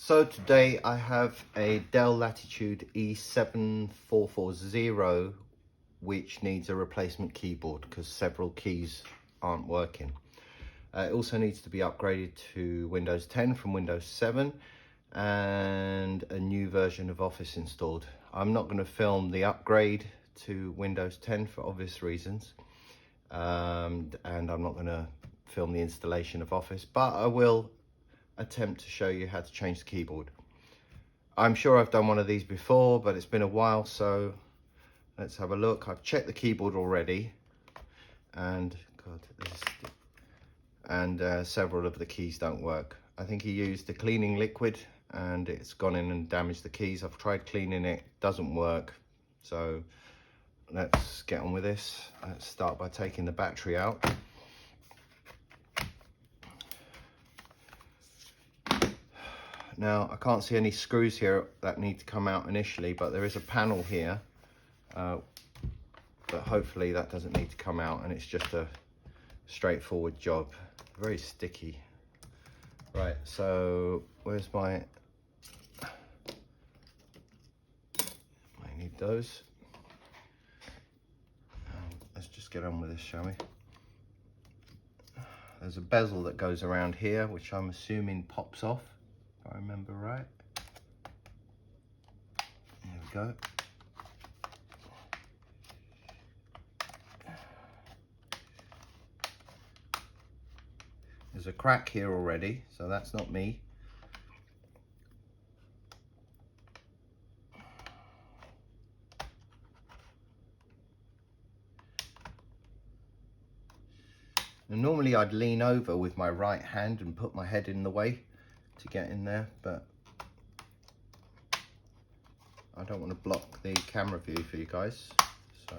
So today I have a Dell Latitude E7440 which needs a replacement keyboard because several keys aren't working. It also needs to be upgraded to Windows 10 from Windows 7 and a new version of Office installed. I'm not going to film the upgrade to Windows 10 for obvious reasons, and I'm not going to film the installation of Office, but I will attempt to show you how to change the keyboard. I'm sure I've done one of these before, but it's been a while, so let's have a look. I've checked the keyboard already, and several of the keys don't work. I think he used the cleaning liquid and it's gone in and damaged the keys. I've tried cleaning it, doesn't work. So let's get on with this. Let's start by taking the battery out. Now I can't see any screws here that need to come out initially, but there is a panel here, but hopefully that doesn't need to come out and it's just a straightforward job. Very sticky. Right, so where's I need those. Let's just get on with this, shall we? There's a bezel that goes around here, which I'm assuming pops off, if I remember right. There we go. There's a crack here already, so that's not me. And normally I'd lean over with my right hand and put my head in the way to get in there, but I don't want to block the camera view for you guys, so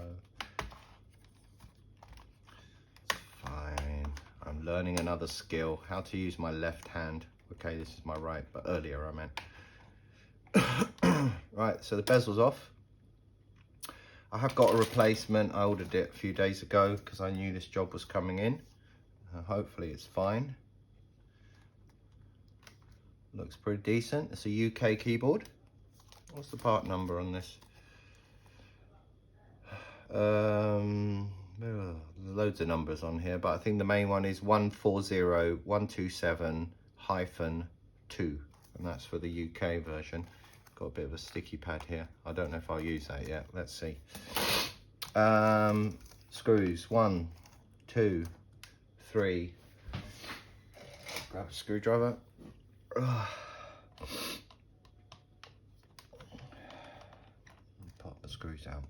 it's fine. I'm learning another skill, how to use my left hand. Okay, this is my right, but earlier I meant. Right, so the bezel's off. I have got a replacement. I ordered it a few days ago because I knew this job was coming in. Hopefully it's fine. Looks pretty decent. It's a UK keyboard. What's the part number on this? Loads of numbers on here, but I think the main one is 140127-2, and that's for the UK version. Got a bit of a sticky pad here. I don't know if I'll use that yet. Let's see. Screws, 1, 2, 3. Grab a screwdriver. Pop the screws out.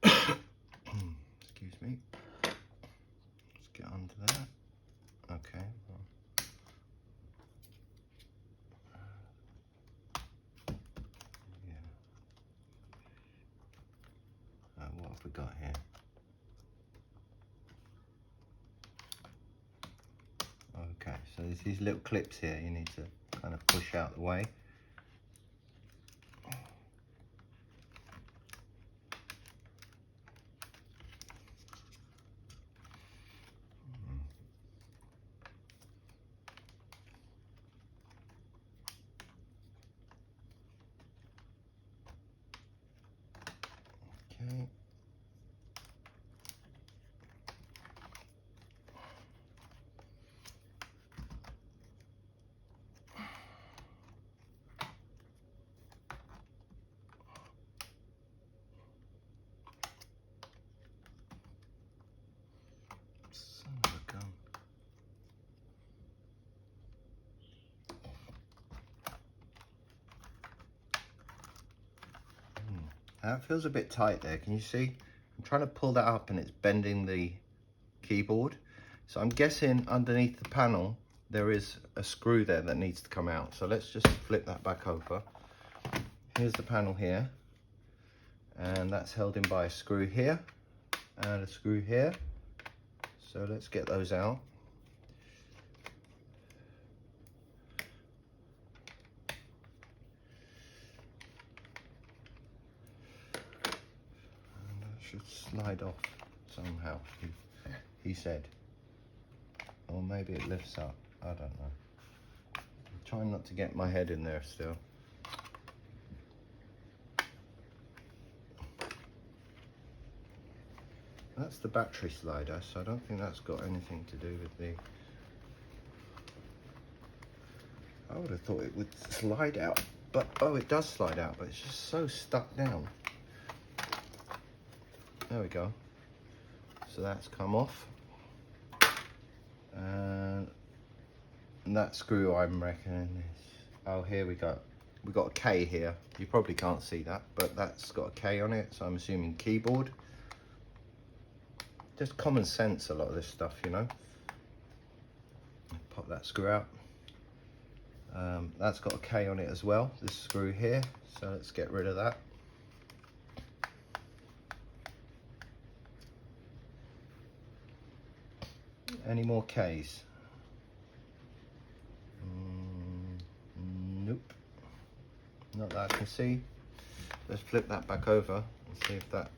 Excuse me. Let's get under that. Okay. What have we got here? Okay, so there's these little clips here you need to kind of push out the way. Okay. Son of a gun. That feels a bit tight there, can you see? I'm trying to pull that up and it's bending the keyboard. So I'm guessing underneath the panel there is a screw there that needs to come out. So let's just flip that back over. Here's the panel here, and that's held in by a screw here and a screw here. So let's get those out. should slide off somehow, he said. Or maybe it lifts up, I don't know. I'm trying not to get my head in there still. That's the battery slider, so I don't think that's got anything to do with the... I would have thought it would slide out, but oh, it does slide out, but it's just so stuck down. There we go. So that's come off. And that screw, I'm reckoning, is... Oh, here we go. We got a K here. You probably can't see that, but that's got a K on it, so I'm assuming keyboard. Just common sense, a lot of this stuff, you know. Pop that screw out. That's got a K on it as well, this screw here, so let's get rid of that. Any more K's? Nope, not that I can see. Let's flip that back over and see if that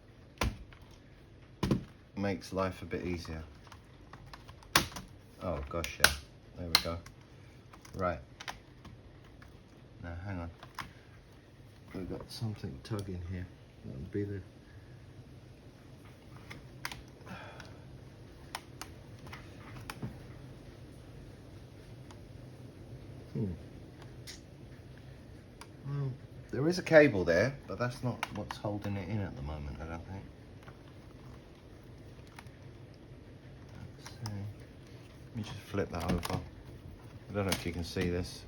makes life a bit easier. Oh gosh, yeah, there we go. Right, now hang on, we've got something tugging here. That would be the... Well, there is a cable there, but that's not what's holding it in at the moment, I don't think. Let's see. Let me just flip that over. I don't know if you can see this.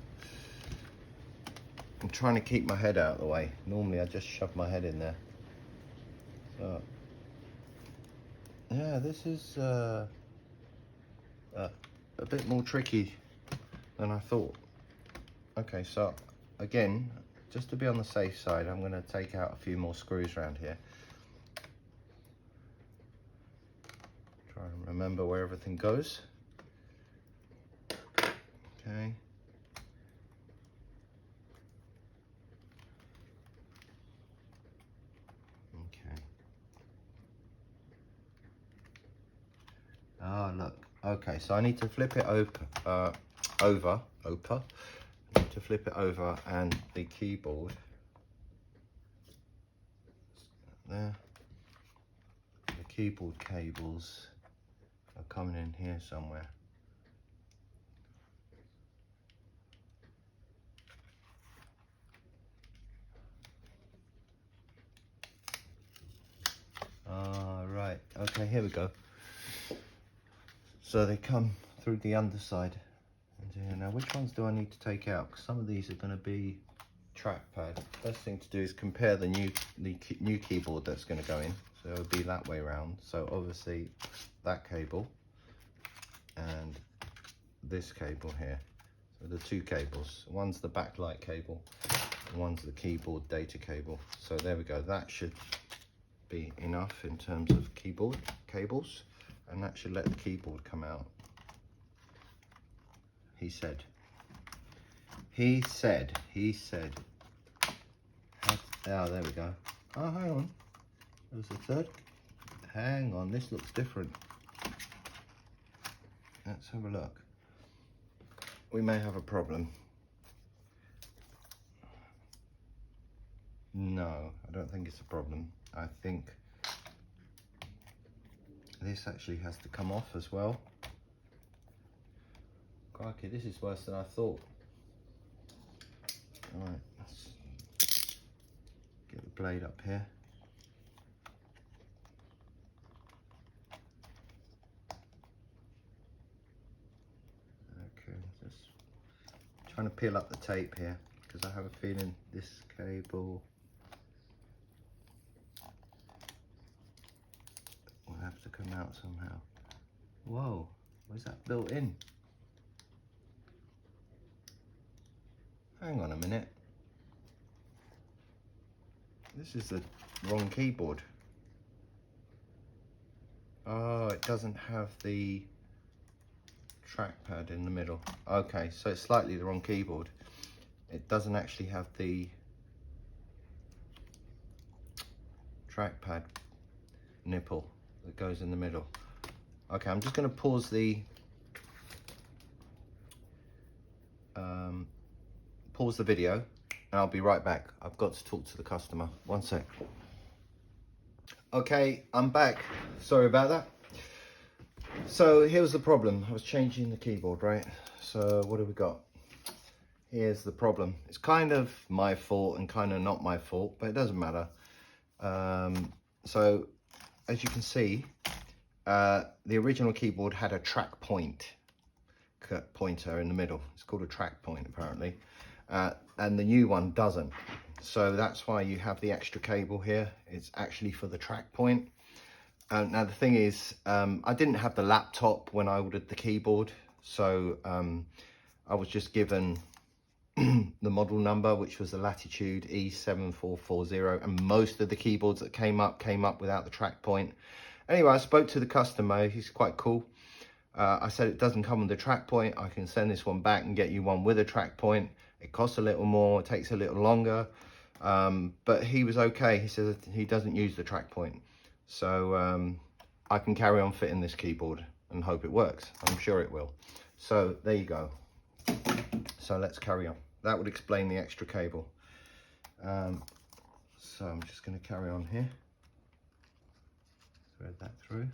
I'm trying to keep my head out of the way. Normally I just shove my head in there. So, yeah, this is a bit more tricky than I thought. Okay, so again, just to be on the safe side, I'm going to take out a few more screws around here. Try and remember where everything goes. Okay. Okay. Ah, look. Okay, so I need to flip it over. I need to flip it over, and the keyboard there. The keyboard cables are coming in here somewhere. Ah, right. Okay, here we go. So they come through the underside. And now, which ones do I need to take out? Because some of these are going to be trackpad. First thing to do is compare the new keyboard that's going to go in. So it'll be that way around. So obviously that cable and this cable here. So the two cables. One's the backlight cable, and one's the keyboard data cable. So there we go. That should be enough in terms of keyboard cables, and that should let the keyboard come out. He said. Oh, there we go. Oh, hang on. There's a third. Hang on, this looks different. Let's have a look. We may have a problem. No, I don't think it's a problem. I think this actually has to come off as well. Crikey, this is worse than I thought. Alright, let's get the blade up here. Okay, just trying to peel up the tape here, because I have a feeling this cable will have to come out somehow. Whoa, where's that built in? Hang on a minute. This is the wrong keyboard. Oh, it doesn't have the trackpad in the middle. Okay, so it's slightly the wrong keyboard. It doesn't actually have the trackpad nipple that goes in the middle. Okay, I'm just going to pause the video, and I'll be right back. I've got to talk to the customer. One sec. Okay, I'm back. Sorry about that. So here's the problem. I was changing the keyboard, right? So what have we got? Here's the problem. It's kind of my fault and kind of not my fault, but it doesn't matter. So as you can see, the original keyboard had a track pointer in the middle. It's called a track point apparently, and the new one doesn't. So that's why you have the extra cable here. It's actually for the track point. Now the thing is, I didn't have the laptop when I ordered the keyboard, so I was just given the model number, which was the Latitude E7440, and most of the keyboards that came up without the track point. Anyway, I spoke to the customer. He's quite cool. I said it doesn't come with a track point. I can send this one back and get you one with a track point. It costs a little more, it takes a little longer, but he was okay. He says he doesn't use the track point, so I can carry on fitting this keyboard and hope it works. I'm sure it will. So there you go. So let's carry on. That would explain the extra cable. So I'm just going to carry on here. Thread that through.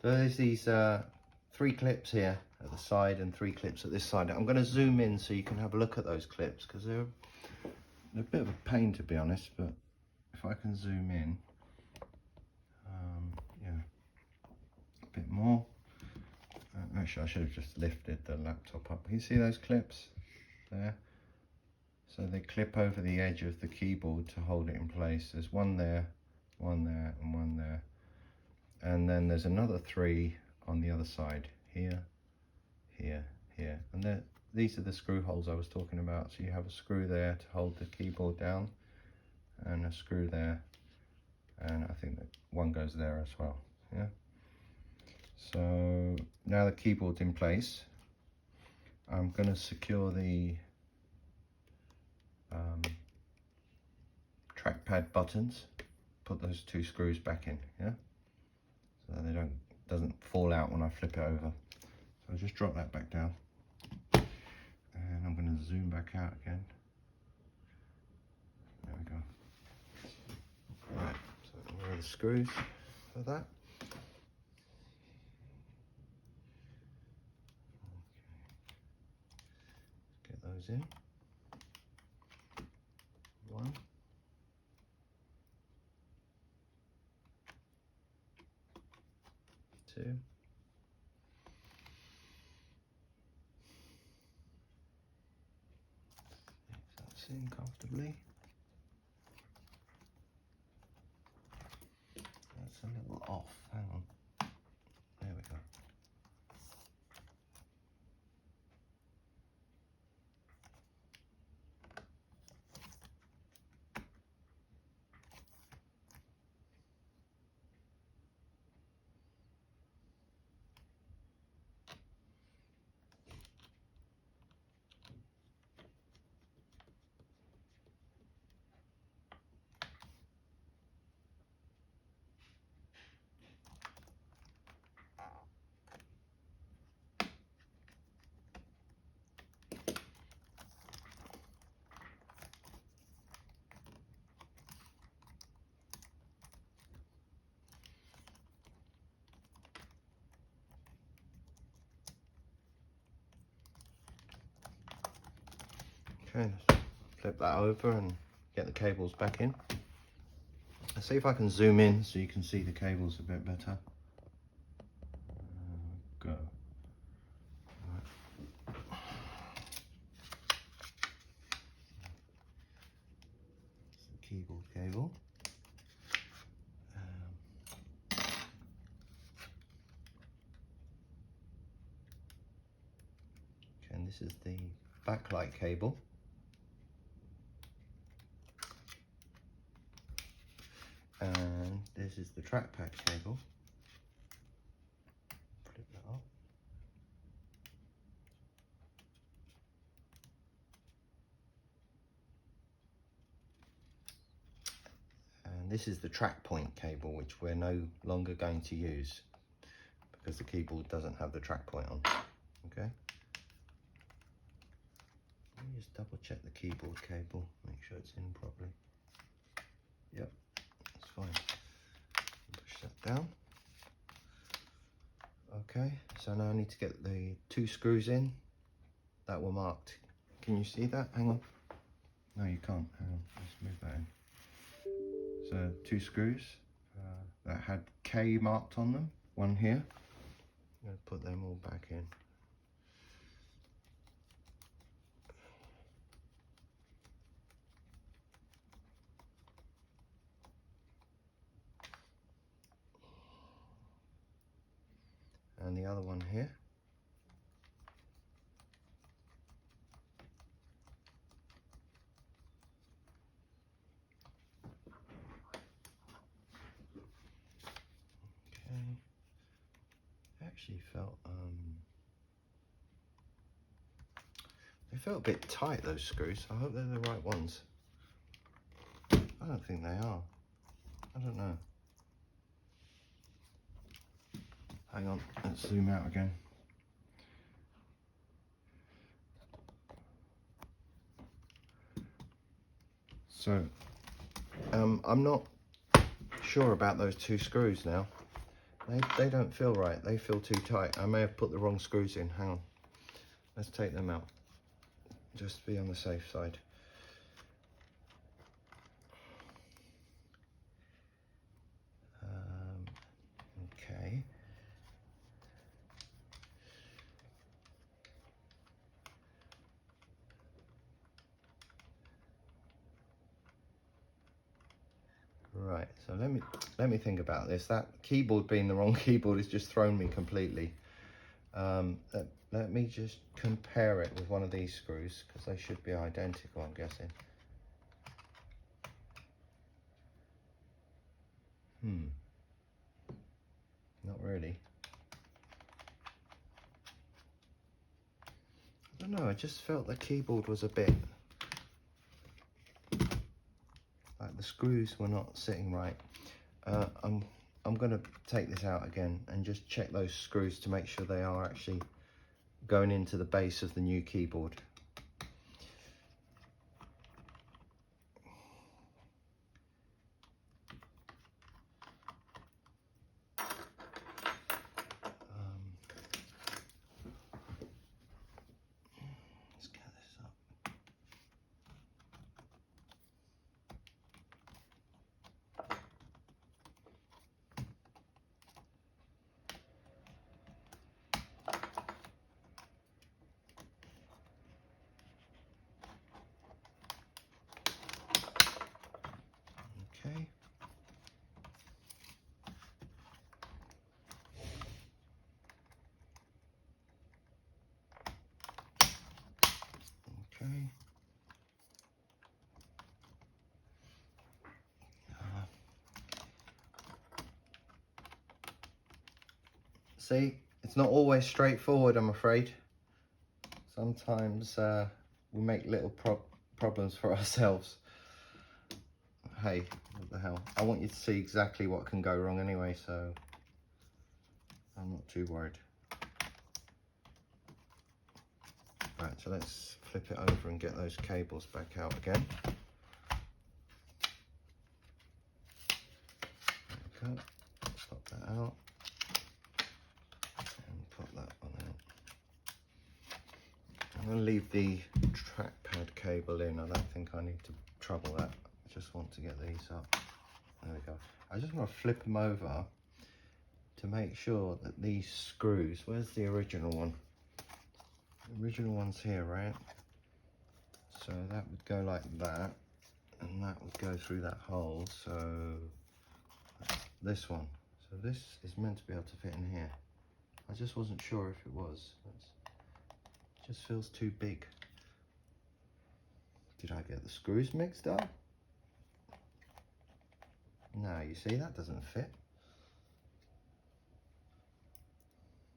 So there's these 3 clips here at the side and 3 clips at this side. I'm going to zoom in so you can have a look at those clips, because they're a bit of a pain, to be honest, but if I can zoom in, yeah, a bit more. Actually, I should have just lifted the laptop up. Can you see those clips there? So they clip over the edge of the keyboard to hold it in place. There's one there, and one there. And then there's another 3 on the other side, here, here, here. And these are the screw holes I was talking about. So you have a screw there to hold the keyboard down, and a screw there, and I think that one goes there as well. Yeah. So now the keyboard's in place, I'm going to secure the trackpad buttons, put those 2 screws back in, yeah, so they doesn't fall out when I flip it over. So I'll just drop that back down, and I'm going to zoom back out again. There we go. Right, so where are the screws for that? Okay. Get those in. 1. 2. That's in comfortably. That's a little off. Hang on. There we go. Okay, let's flip that over and get the cables back in. Let's see if I can zoom in so you can see the cables a bit better. Go. cable. Okay, and this is the backlight cable. And this is the trackpad cable. Flip that up. And this is the track point cable, which we're no longer going to use because the keyboard doesn't have the track point on. Okay. Let me just double check the keyboard cable, make sure it's in properly. Yep, that's fine. Push that down. Okay, so now I need to get the 2 screws in that were marked. Can you see that? Hang on. No, you can't. Hang on, let's move that in. So 2 screws that had K marked on them. One here. I'm going to put them all back in. And the other one here. Okay. Actually felt they felt a bit tight, those screws. I hope they're the right ones. I don't think they are. I don't know. Hang on, let's zoom out again. So, I'm not sure about those 2 screws now. They don't feel right. They feel too tight. I may have put the wrong screws in. Hang on. Let's take them out. Just to be on the safe side. Okay. Right, so let me think about this. That keyboard being the wrong keyboard has just thrown me completely. Let me just compare it with one of these screws, because they should be identical, I'm guessing. Not really. I don't know, I just felt the keyboard was a bit like the screws were not sitting right. I'm going to take this out again and just check those screws to make sure they are actually going into the base of the new keyboard. Let's get this up. Okay. Okay. See, it's not always straightforward, I'm afraid. Sometimes we make little problems for ourselves. Hey, what the hell? I want you to see exactly what can go wrong anyway, so I'm not too worried. Right, so let's flip it over and get those cables back out again. Okay, pop that out and pop that one out. I'm going to leave the trackpad cable in. I don't think I need to trouble that. I just want to get these up. There we go. I just want to flip them over to make sure that these screws, where's the original one? The original one's here, right? So that would go like that, and that would go through that hole, so this one. So this is meant to be able to fit in here. I just wasn't sure if it was. It just feels too big. Did I get the screws mixed up? No, you see, that doesn't fit.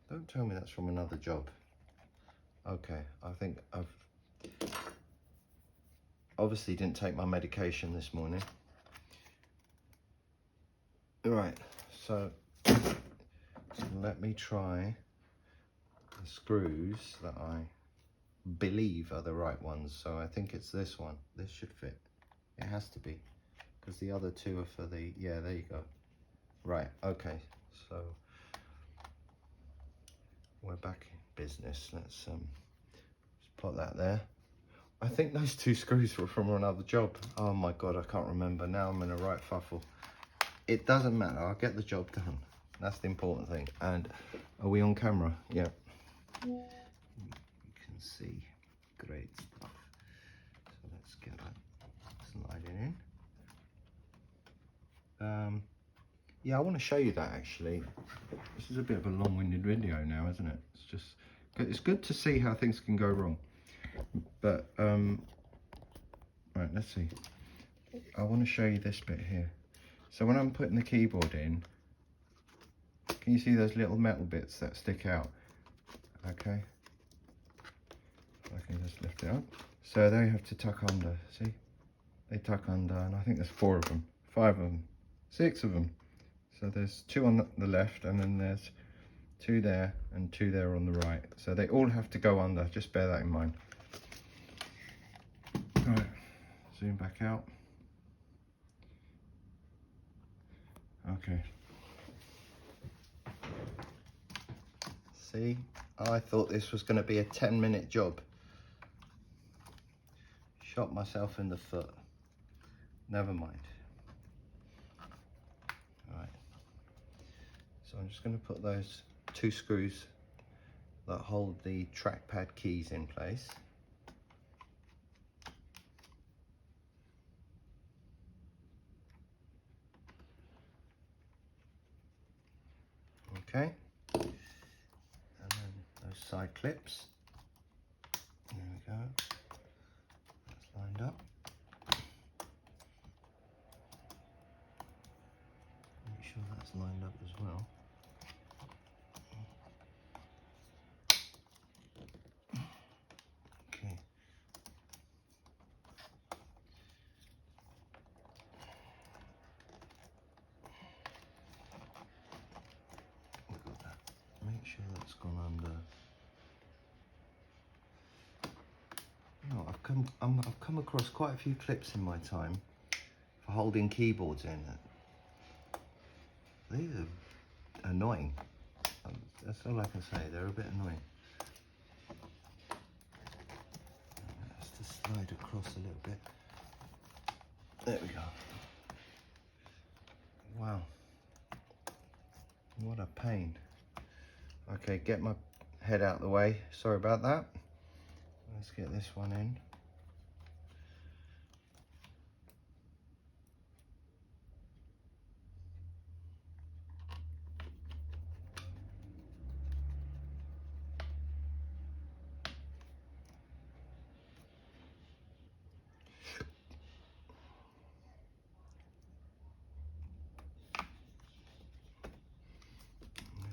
Don't tell me that's from another job. Okay, I think I've obviously didn't take my medication this morning. Right, so let me try the screws that I believe are the right ones. So I think it's this one. This should fit. It has to be, because the other two are for the, yeah, there you go. Right, okay, so we're back in business. Let's just put that there. I think those two screws were from another job. Oh my God, I can't remember. Now I'm in a right fuffle. It doesn't matter, I'll get the job done. That's the important thing. And are we on camera? Yeah. You can see, great stuff. So let's get that sliding in. Yeah, I want to show you that actually. This is a bit of a long-winded video now, isn't it? It's good to see how things can go wrong. But right, let's see. I want to show you this bit here. So when I'm putting the keyboard in, can you see those little metal bits that stick out? Okay, I can just lift it up. So they have to tuck under, see? They tuck under, and I think there's 4 of them, 5 of them, 6 of them. So there's 2 on the left, and then there's 2 there and 2 there on the right. So they all have to go under, just bear that in mind. Right, zoom back out. Okay. See, I thought this was going to be a 10-minute job. Shot myself in the foot. Never mind. Right. So I'm just going to put those 2 screws that hold the trackpad keys in place. Okay. And then those side clips. There we go. That's lined up. Make sure that's lined up as well. Okay. Got that. Make sure that's gone under. No, I've come across quite a few clips in my time for holding keyboards in. These are annoying. That's all I can say. They're a bit annoying. Let's just slide across a little bit. There we go. Wow. What a pain. Okay, get my head out of the way. Sorry about that. Let's get this one in.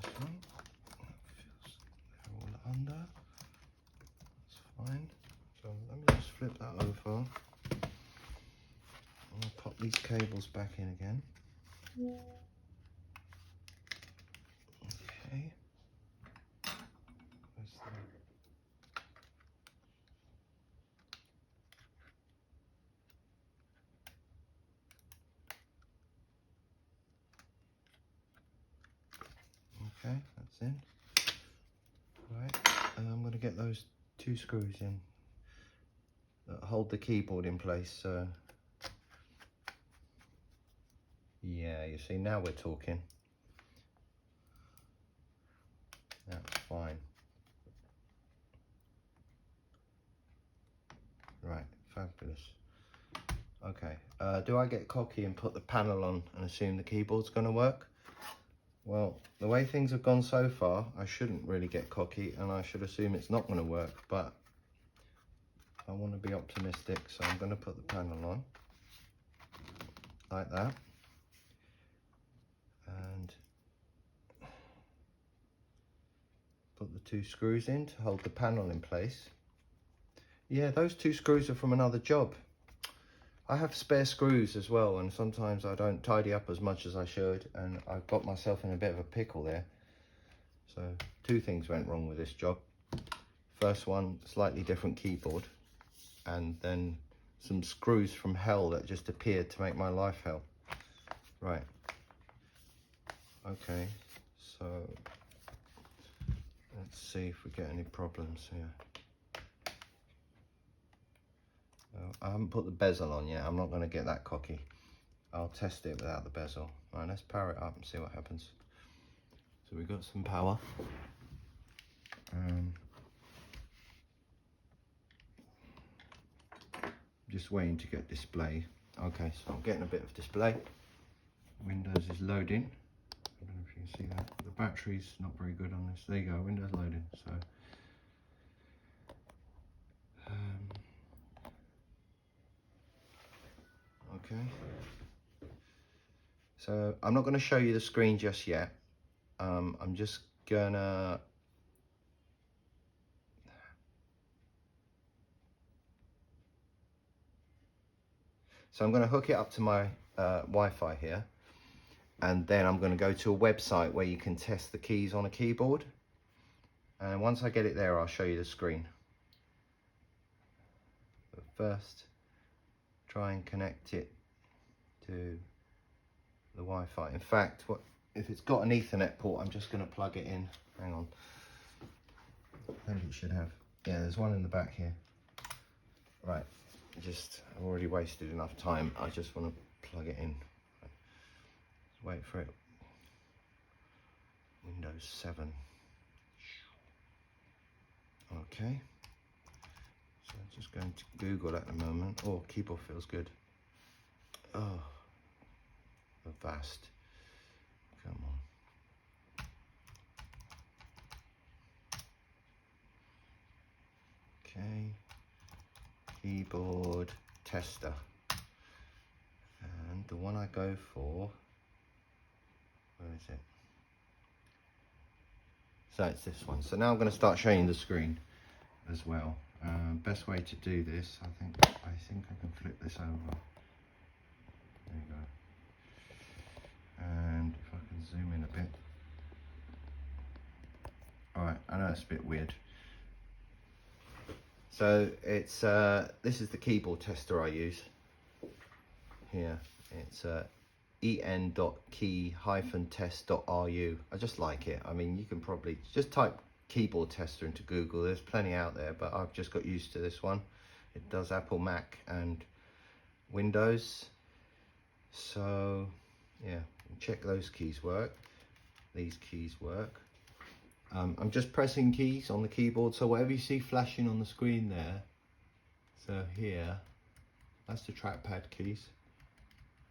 This one, that feels all under. That's fine. So let me just flip that over. I'll pop these cables back in again. Okay. Where's the... Okay, that's in. Right, and I'm going to get those 2 screws in that hold the keyboard in place. Yeah, you see, now we're talking. That's fine. Right, fabulous. Okay, do I get cocky and put the panel on and assume the keyboard's going to work? Well, the way things have gone so far, I shouldn't really get cocky and I should assume it's not going to work, but I want to be optimistic, so I'm going to put the panel on like that, and put the 2 screws in to hold the panel in place. Yeah, those 2 screws are from another job. I have spare screws as well, and sometimes I don't tidy up as much as I should, and I've got myself in a bit of a pickle there. So 2 things went wrong with this job. First one, slightly different keyboard, and then some screws from hell that just appeared to make my life hell. Right. Okay, so let's see if we get any problems here. I haven't put the bezel on yet. I'm not going to get that cocky. I'll test it without the bezel. Right, let's power it up and see what happens. So we've got some power. Just waiting to get display. Okay, so I'm getting a bit of display. Windows is loading. I don't know if you can see that. The battery's not very good on this. There you go, Windows loading. So okay. So I'm not going to show you the screen just yet. I'm just gonna hook it up to my Wi-Fi here, and then I'm going to go to a website where you can test the keys on a keyboard, and once I get it there I'll show you the screen. But first, try and connect it to the Wi-Fi. In fact, if it's got an Ethernet port, I'm just going to plug it in. Hang on, I think it should have. Yeah, there's one in the back here. Right, I've already wasted enough time. I just want to plug it in. Wait for it. Windows 7. Okay. So I'm just going to Google at the moment. Oh, keyboard feels good. Oh, Avast. Come on. Okay. Keyboard tester. And the one I go for, where is it? So it's this one. So now I'm going to start showing you the screen as well. Best way to do this, I think I can flip this over. There you go. And if I can zoom in a bit. Alright, I know it's a bit weird. So it's this is the keyboard tester I use. Here, it's en.key-test.ru. I just like it. I mean, you can probably just type keyboard tester into Google. There's plenty out there, but I've just got used to this one. It does Apple, Mac and Windows. So yeah, check those keys work. These keys work. I'm just pressing keys on the keyboard, so whatever you see flashing on the screen there, so here, that's the trackpad keys.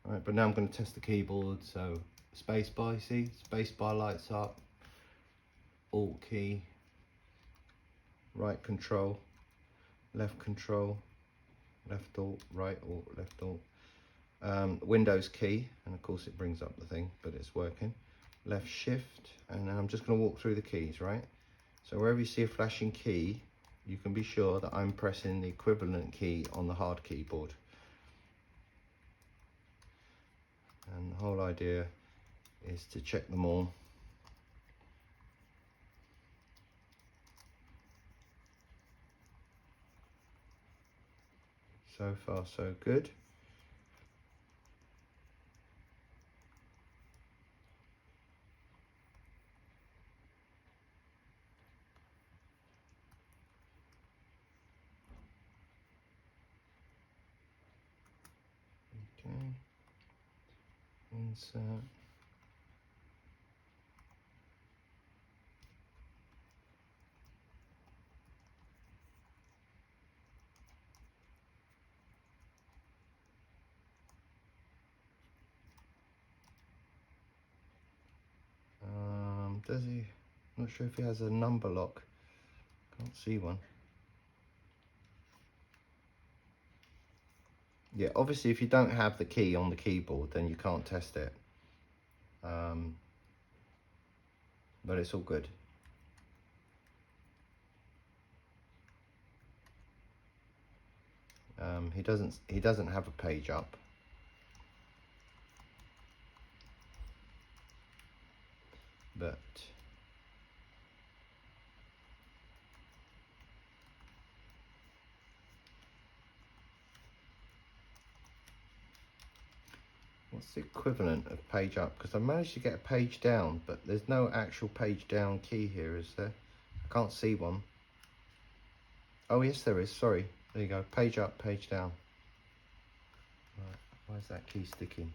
Alright, but now I'm going to test the keyboard. So spacebar, you see, spacebar lights up, Alt key, right control, left Alt, right Alt, left Alt, Windows key, and of course it brings up the thing, but it's working. Left shift, and then I'm just going to walk through the keys, right? So wherever you see a flashing key, you can be sure that I'm pressing the equivalent key on the hard keyboard. And the whole idea is to check them all. So far so good. Okay. Insert. Does he? Not sure if he has a number lock. Can't see one. Yeah, obviously if you don't have the key on the keyboard, then you can't test it. But it's all good. He doesn't have a page up. But what's the equivalent of page up? Because I managed to get a page down, but there's no actual page down key here, is there? I can't see one. Oh yes, there is. Sorry. There you go. Page up, page down. Right. Why is that key sticking?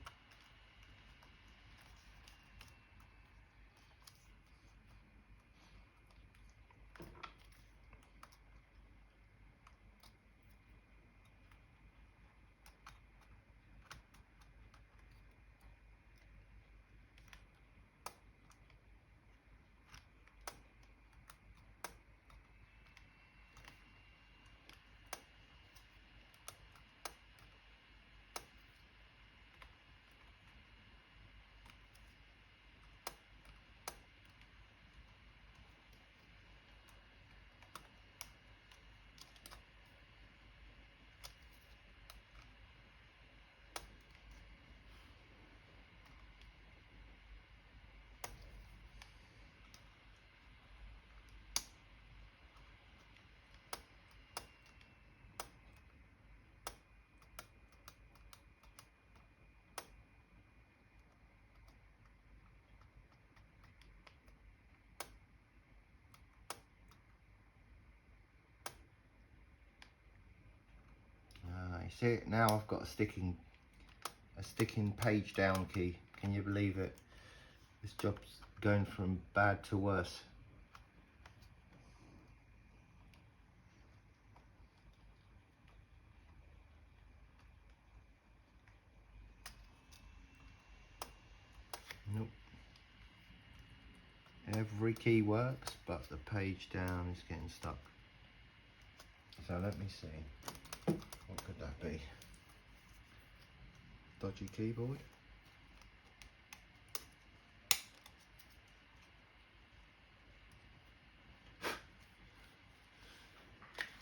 You see it now? I've got a sticking page down key. Can you believe it? This job's going from bad to worse. Nope. Every key works, but the page down is getting stuck. So let me see. What could that be? Dodgy keyboard?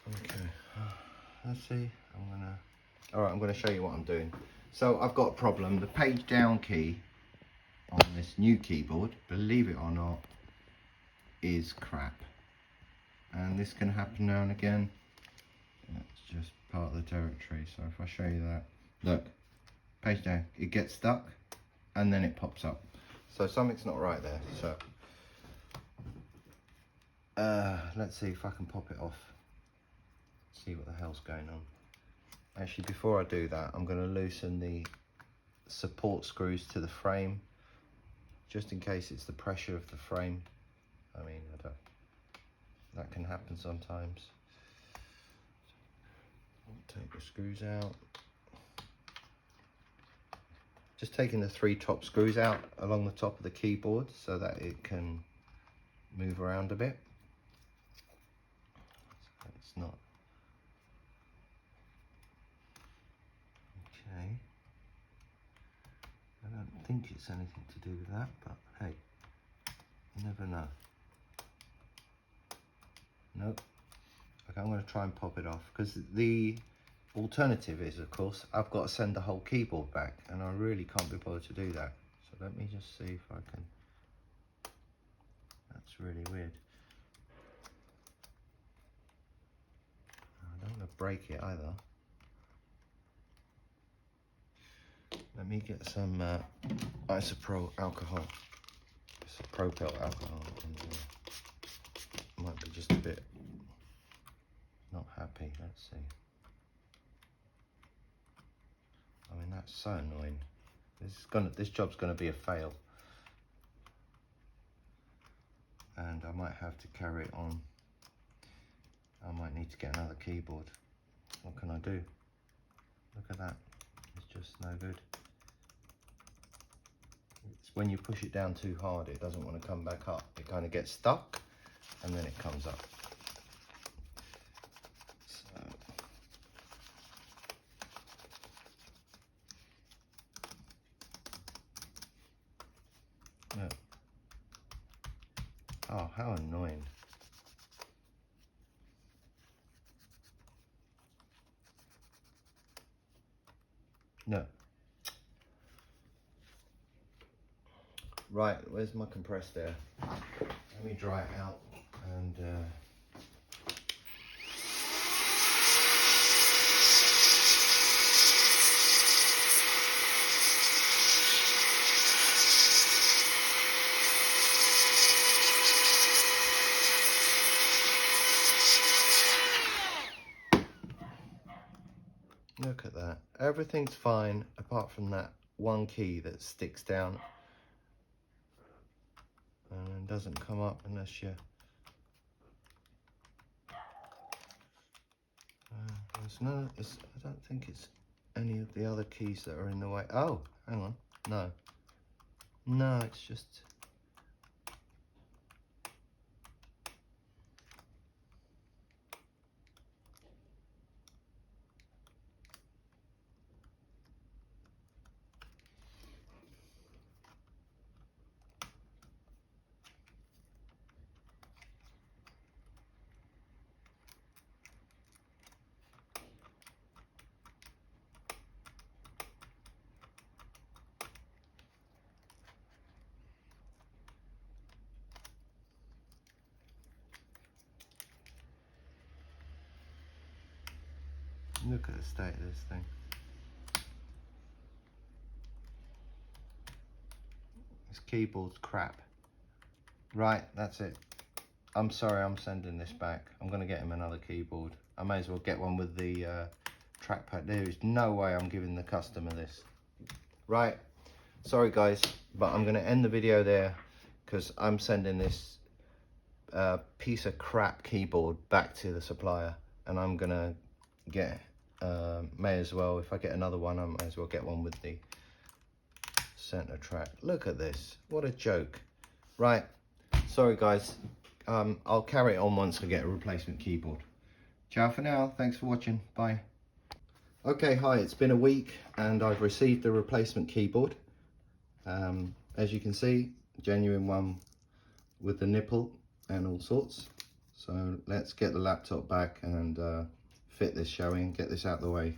Okay, let's see. I'm gonna show you what I'm doing. So I've got a problem. The page down key on this new keyboard, believe it or not, is crap. And this can happen now and again. That's just part of the territory. So if I show you that, look, page down, it gets stuck and then it pops up. So something's not right there. So let's see if I can pop it off. See what the hell's going on. Actually, before I do that, I'm going to loosen the support screws to the frame, just in case it's the pressure of the frame. I mean, that can happen sometimes. I'll take the screws out. Just taking the 3 top screws out along the top of the keyboard so that it can move around a bit. It's not. Okay. I don't think it's anything to do with that, but hey, you never know. Nope. Okay, I'm going to try and pop it off, because the alternative is, of course, I've got to send the whole keyboard back, and I really can't be bothered to do that. So let me just see if I can. That's really weird. I don't want to break it either. Let me get some isopropyl alcohol. Isopropyl alcohol. Might be just a bit not happy. Let's see. I mean, that's so annoying. This job's gonna be a fail, and I might have to carry it on. I might need to get another keyboard. What can I do? Look at that. It's just no good. It's when you push it down too hard, it doesn't want to come back up. It kind of gets stuck and then it comes up. So, yeah. Oh, how annoying. No. Right, where's my compressed air? Let me dry it out and look at that. Everything's fine apart from that one key that sticks down and doesn't come up unless you I don't think it's any of the other keys that are in the way. Oh, hang on. No, it's just look at the state of this thing. This keyboard's crap. Right, that's it. I'm sorry, I'm sending this back. I'm going to get him another keyboard. I may as well get one with the trackpad. There is no way I'm giving the customer this. Right, sorry guys, but I'm going to end the video there because I'm sending this piece of crap keyboard back to the supplier, and I'm going to get, may as well, if I get another one, I may as well get one with the center track. Look at this, what a joke. Right, sorry guys. I'll carry it on once I get a replacement keyboard. Ciao for now, thanks for watching, bye. Okay, hi, it's been a week and I've received a replacement keyboard. As you can see, genuine one with the nipple and all sorts. So let's get the laptop back and fit this, shall we, and get this out of the way.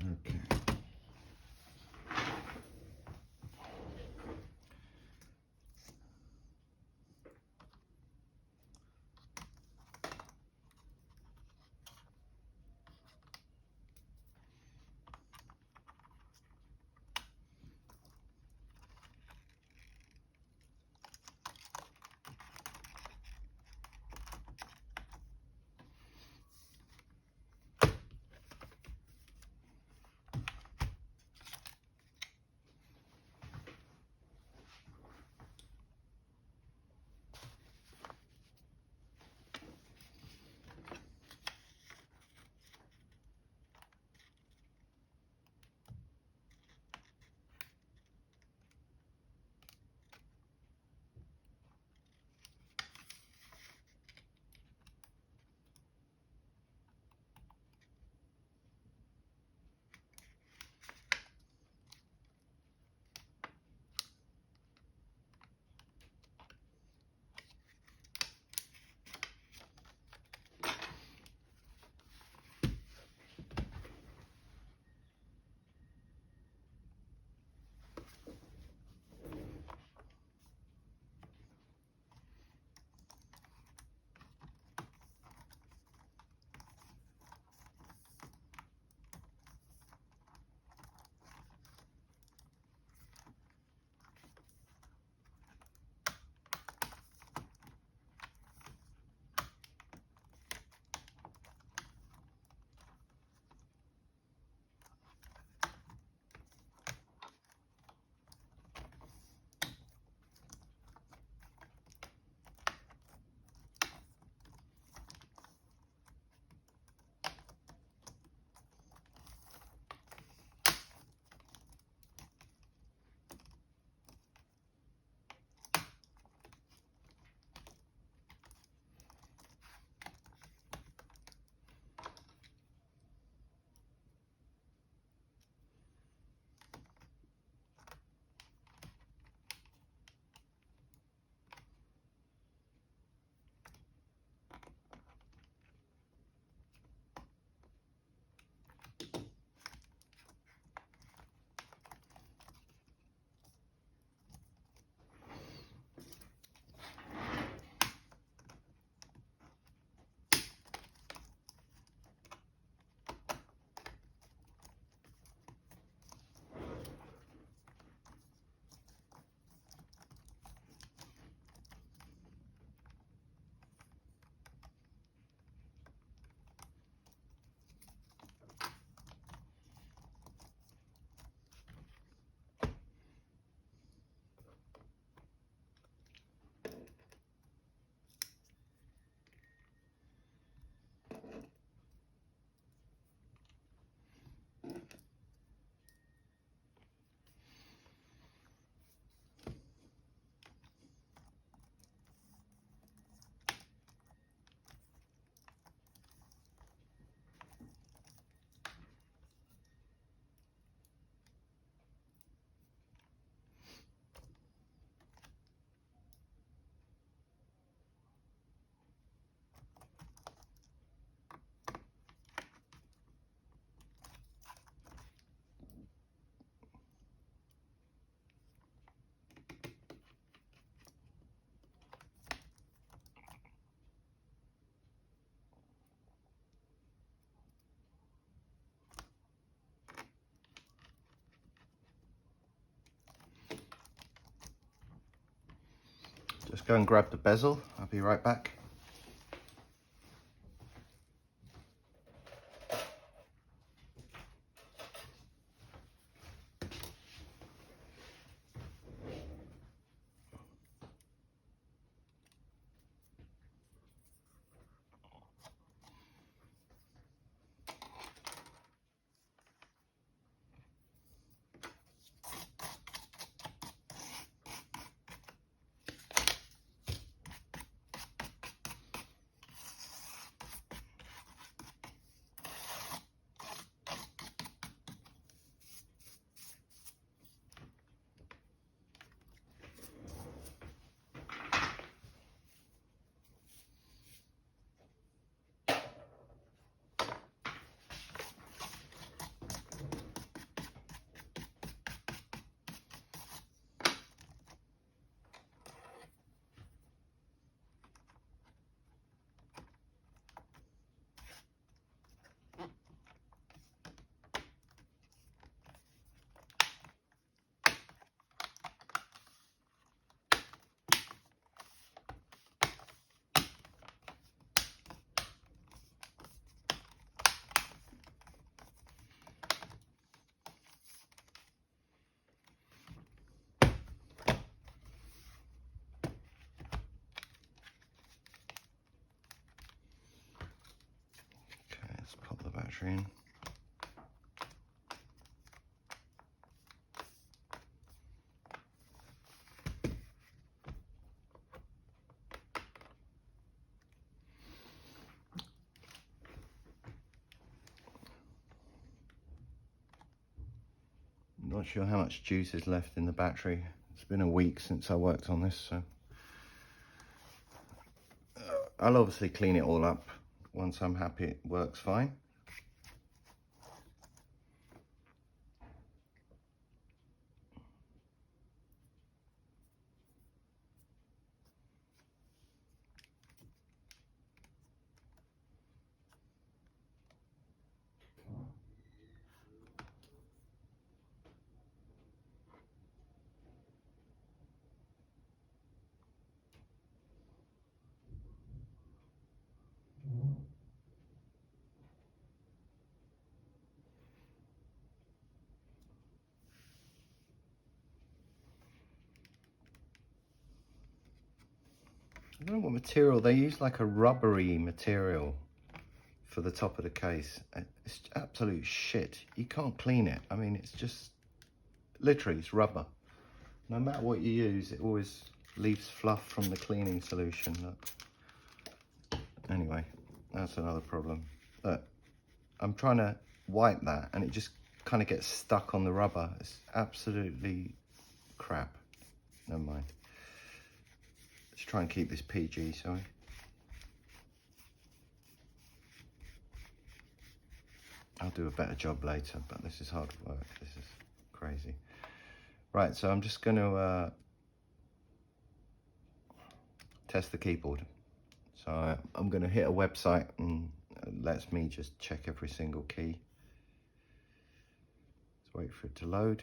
Okay. just go and grab the bezel. I'll be right back. Let's pop the battery in. Not sure how much juice is left in the battery. It's been a week since I worked on this, so I'll obviously clean it all up once I'm happy it works fine. I don't know what material they use, like a rubbery material for the top of the case. It's absolute shit. You can't clean it. I mean, it's just literally, it's rubber. No matter what you use, it always leaves fluff from the cleaning solution. Look. Anyway, that's another problem. Look, I'm trying to wipe that and it just kind of gets stuck on the rubber. It's absolutely crap. Never mind. Let's try and keep this PG, sorry. I'll do a better job later, but this is hard work. This is crazy. Right, so I'm just going to test the keyboard. So I'm going to hit a website and it lets me just check every single key. Let's wait for it to load.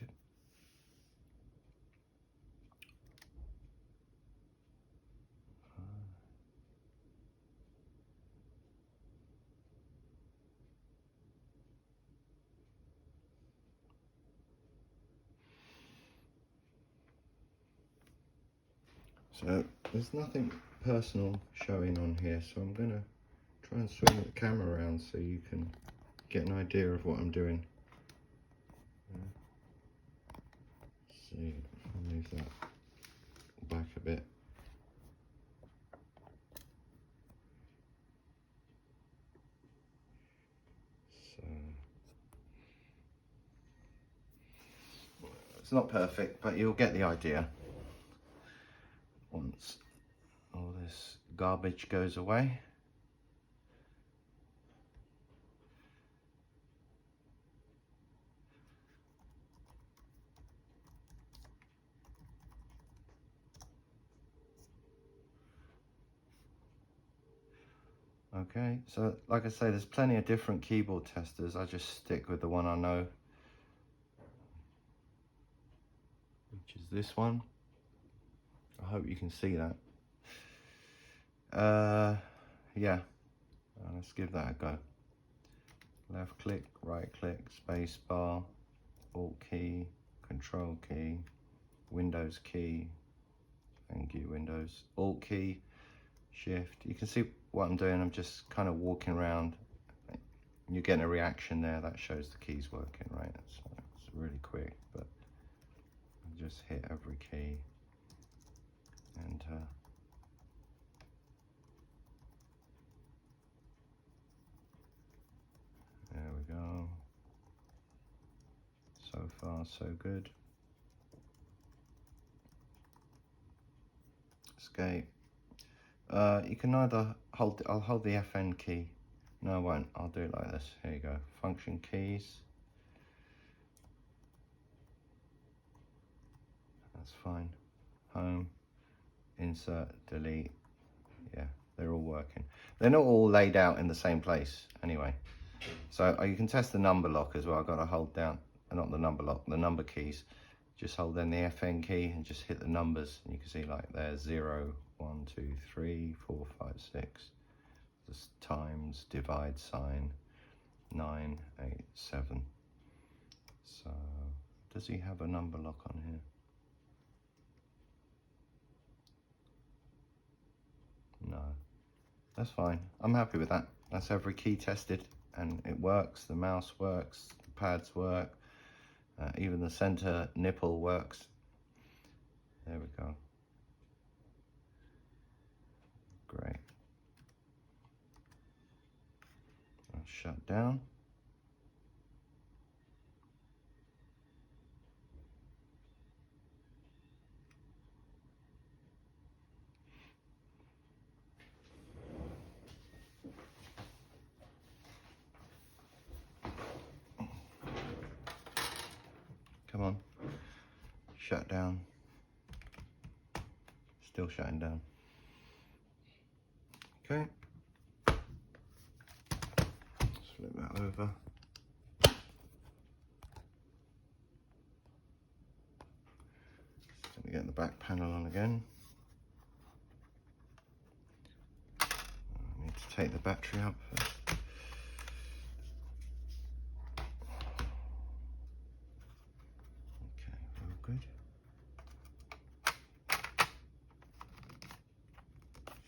So there's nothing personal showing on here, so I'm going to try and swing the camera around so you can get an idea of what I'm doing. Let's see if I move that back a bit. So it's not perfect, but you'll get the idea once all this garbage goes away. Okay, so like I say, there's plenty of different keyboard testers. I just stick with the one I know, which is this one. I hope you can see that. Yeah, let's give that a go. Left click, right click, space bar, Alt key, Control key, Windows key, thank you Windows, Alt key, Shift. You can see what I'm doing, I'm just kind of walking around. You're getting a reaction there, that shows the keys working, right? So it's really quick, but just hit every key, enter. There we go. So far, so good. Escape. You can either hold, I'll hold the FN key. No, I won't. I'll do it like this. Here you go. Function keys. That's fine. Home, insert, delete. Yeah, they're all working. They're not all laid out in the same place anyway. So you can test the number lock as well. I've got to hold down, not the number lock, the number keys. Just hold down the FN key and just hit the numbers. And you can see like there's 0, 1, 2, 3, 4, 5, 6. Just times, divide sign, 9, 8, 7. So does he have a number lock on here? No, that's fine. I'm happy with that. That's every key tested and it works. The mouse works, the pads work, even the center nipple works. There we go. Great. I'll shut down. Come on, shut down. Still shutting down. Okay. Let's flip that over. Let me get the back panel on again. I need to take the battery out first. Good.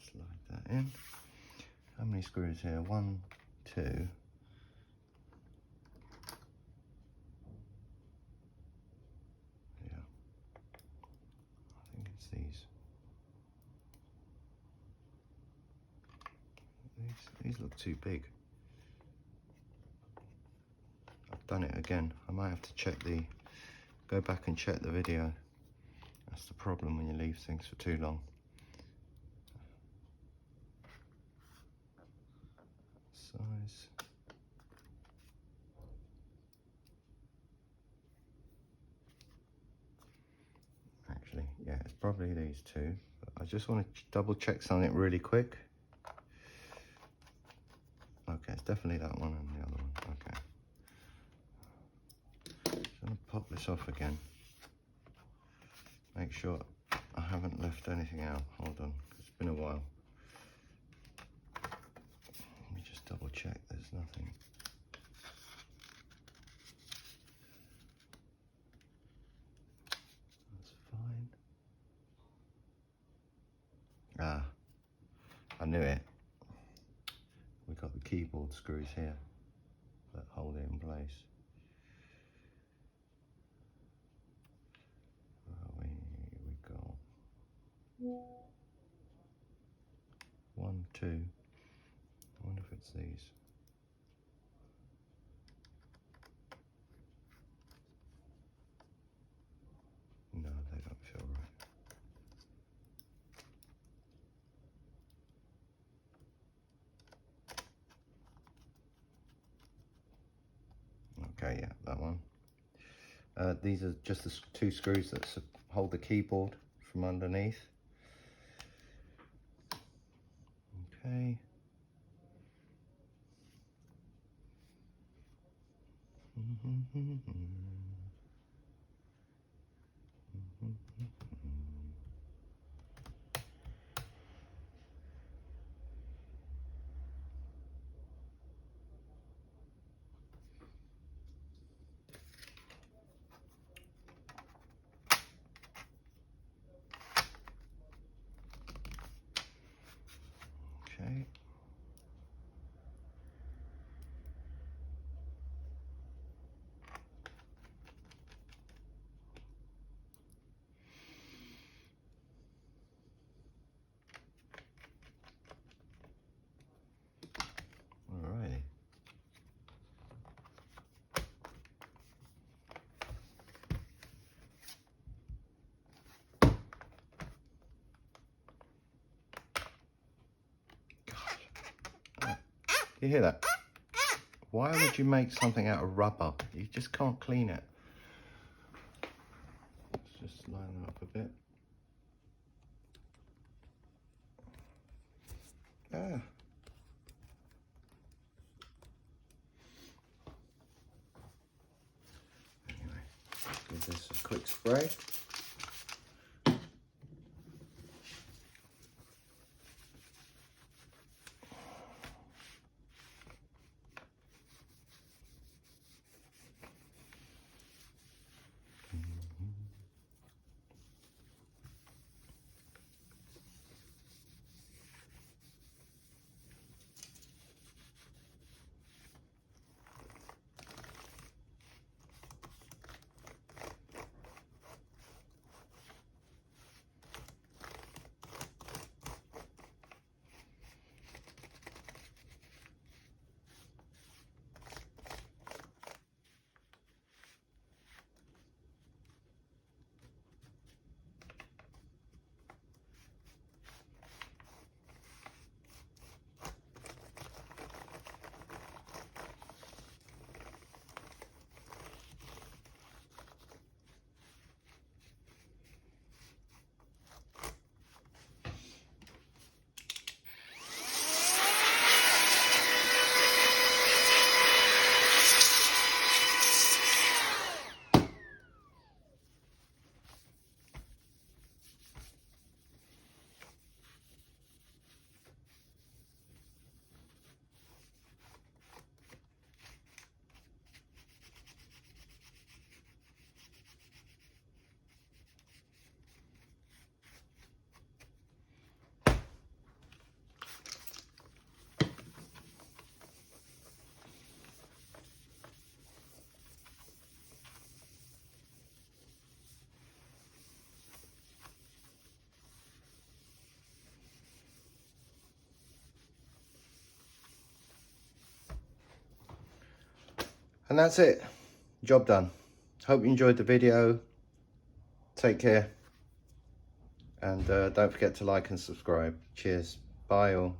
Slide that in. How many screws here? 1, 2. Yeah. I think it's these. These look too big. I've done it again. I might have to check go back and check the video. That's the problem when you leave things for too long. Size. Actually, yeah, it's probably these two. But I just want to double check something really quick. Okay, it's definitely that one and the other one. Okay. I'm going to pop this off again. Make sure I haven't left anything out. Hold on, it's been a while. Let me just double check there's nothing. That's fine. Ah, I knew it. We've got the keyboard screws here that hold it in place. We got 1, 2. I wonder if it's these. No, they don't feel right. Okay, yeah, that one. These are just the 2 screws that hold the keyboard from underneath. Okay. You hear that? Why would you make something out of rubber? You just can't clean it. Let's just line that up a bit. Ah. Anyway, give this a quick spray. And that's it. Job done. Hope you enjoyed the video. Take care. And don't forget to like and subscribe. Cheers. Bye all.